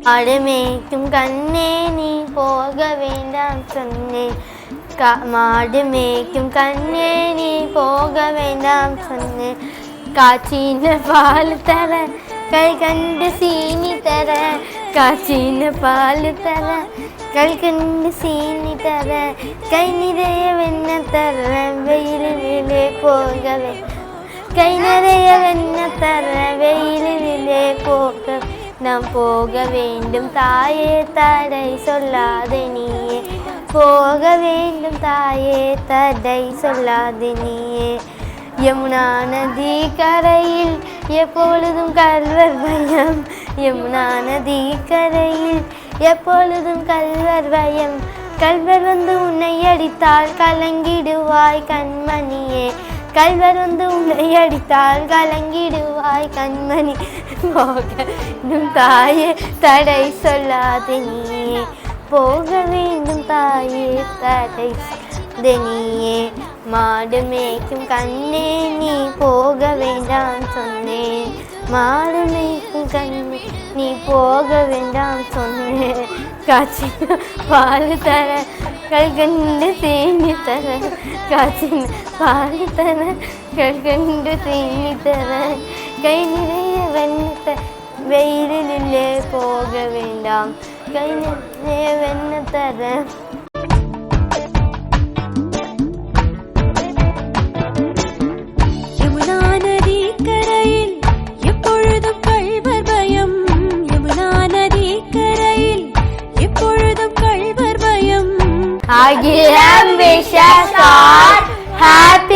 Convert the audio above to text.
மாடுமேய்க்கும் கண்ணே நீ போக வேண்டாம் சொன்னேன். மாடு மேய்க்கும் கண்ணே நீ போக வேண்டாம் சொன்னேன். காய்ச்சின பால் தர கை கண்டு சீனி தர, காய்ச்சின பால் தர கை கண்டு சீனி தர, கை நிறைய வெண்ணெய் தர வெயிலிலே போகவே, கை நிறைய வெண்ணெய் தர வெயிலிலே போக நாம் போக வேண்டும் தாயே தடை சொல்லாதே நீயே, போக வேண்டும் தாயே தடை சொல்லாதே நீயே. யமுனா நதி கரையில் எப்பொழுதும் கல்வர் பயம், யமுனா நதி கரையில் எப்பொழுதும் கல்வர் பயம். கல்வர் வந்து உன்னை அடித்தால் கலங்கிடுவாய் கண்மணியே, கல்வர் வந்து உன்னை அடித்தால் கலங்கிடுவாய் கண்மணி. போக தாயே தடை சொல்லாதே நீயே, போக வேண்டும் தாயே தடை நீயே. மாடு மேய்க்கும் கண்ணே நீ போக வேண்டாம் சொன்னேன், மாடு மேய்க்கும் கண்ணே நீ போக வேண்டாம் சொன்னேன். காய்ச்சின பால் தர கல்கண்டு தீனி தர, காய்ச்சின பால் தர கல்கண்டு தீனி தர, கை நிறைய வெண்ணெய் வெயிலிலே போக வேண்டாம், கை நிறைய வெண்ணெய் தர. Agilam wishes all happy